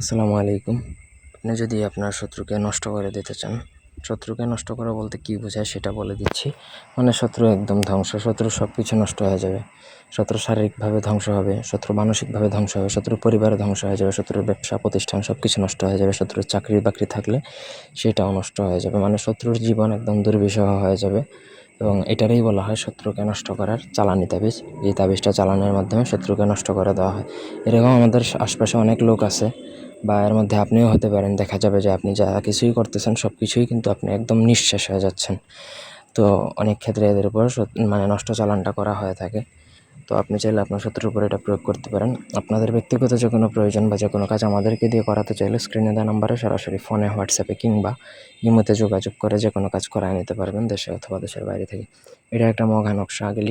আসসালামু আলাইকুম। আপনি যদি আপনার শত্রুকে নষ্ট করে দিতে চান, শত্রুকে নষ্ট করা বলতে কী বোঝায় সেটা বলে দিচ্ছি। মানে শত্রু একদম ধ্বংস, শত্রুর সব কিছু নষ্ট হয়ে যাবে। শত্রু শারীরিকভাবে ধ্বংস হবে, শত্রু মানসিকভাবে ধ্বংস হবে, শত্রুর পরিবারে ধ্বংস হয়ে যাবে, শত্রুর ব্যবসা প্রতিষ্ঠান সব কিছু নষ্ট হয়ে যাবে, শত্রুর চাকরি বাকরি থাকলে সেটাও নষ্ট হয়ে যাবে। মানে শত্রুর জীবন একদম দুর্বিষহ হয়ে যাবে। এবং এটারই বলা হয় শত্রুকে নষ্ট করার চালানি তাবিজ। এই তাবিজটা চালানোর মাধ্যমে শত্রুকে নষ্ট করে দেওয়া হয়। এরকম আমাদের আশপাশে অনেক লোক আছে, বা এর মধ্যে আপনিও হতে পারেন। দেখা যাবে যে আপনি যা কিছুই করতেছেন সব কিছুই কিন্তু আপনি একদম নিঃশেষ হয়ে যাচ্ছেন। তো অনেক ক্ষেত্রে এদের উপর মানে নষ্ট চালানটা করা হয়ে থাকে। তো আপনি চাইলে আপনার শত্রুর উপর এটা প্রয়োগ করতে পারেন। আপনাদের ব্যক্তিগত যে কোনো প্রয়োজন বা যে কোনো কাজ আমাদেরকে দিয়ে করাতে চাইলে স্ক্রিনে দেওয়া নাম্বারে সরাসরি ফোনে, হোয়াটসঅ্যাপে কিংবা ইমোতে যোগাযোগ করে যে কোনো কাজ করায় নিতে পারবেন, দেশে অথবা দেশের বাইরে থেকে। এটা একটা মঘা নকশা। আগে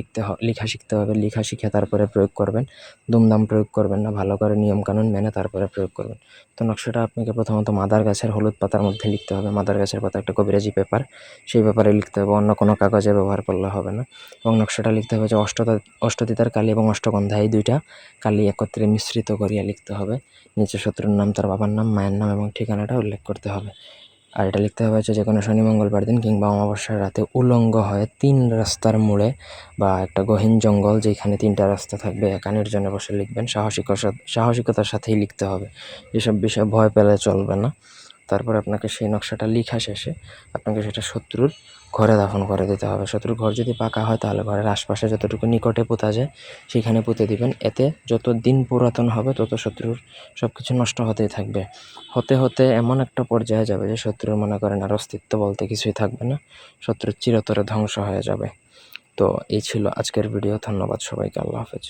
লেখা শিখতে হবে। লেখা শিখে তারপরে প্রয়োগ করবেন। দুমদাম প্রয়োগ করবেন না, ভালো করে নিয়মকানুন মেনে তারপরে প্রয়োগ করবেন। তো নকশাটা আপনাকে প্রথমত মাদার গাছের হলুদ পাতার মধ্যে লিখতে হবে। মাদার গাছের পাতা একটা কবিরাজি পেপার, সেই পেপারে লিখতে হবে, অন্য কোনো কাগজে ব্যবহার করলে হবে না। এবং নকশাটা লিখতে হবে যে অষ্টতিতার কালি এবং অষ্টগন্ধা, এই দুইটা কালি একত্রে মিশ্রিত করিয়া লিখতে হবে। নিচে শত্রুর নাম, তার বাবার নাম, মায়ের নাম এবং ঠিকানাটা উল্লেখ করতে হবে। আর এটা লিখতে হবে যে কোনো শনি মঙ্গলবার দিন কিংবা অমাবস্যার রাতে উলঙ্গ হয়ে 3 রাস্তার মোড়ে বা একটা গহীন জঙ্গল যেখানে 3টা রাস্তা থাকবে, একা নির্জনে বসে লিখবেন। সাহসিকতার সাথেই লিখতে হবে। এসব বিষয়ে ভয় পেলে চলবে না। তারপর আপনাকে সেই নকশাটা লিখা শেষে আপনাকে সেটা শত্রুর ঘরে দাফন করে দিতে হবে। শত্রুর ঘর যদি পাকা হয় তাহলে ঘরের আশপাশে যতটুকু নিকটে পোঁতা যায় সেখানে পুঁতে দিবেন। এতে যত দিন পুরাতন হবে তত শত্রুর সব কিছু নষ্ট হতেই থাকবে। হতে হতে এমন একটা পর্যায়ে যাবে যে শত্রুর মনে করেন আর অস্তিত্ব বলতে কিছুই থাকবে না। শত্রুর চিরতরে ধ্বংস হয়ে যাবে। তো এই ছিল আজকের ভিডিও। ধন্যবাদ সবাইকে। আল্লাহ হাফেজ।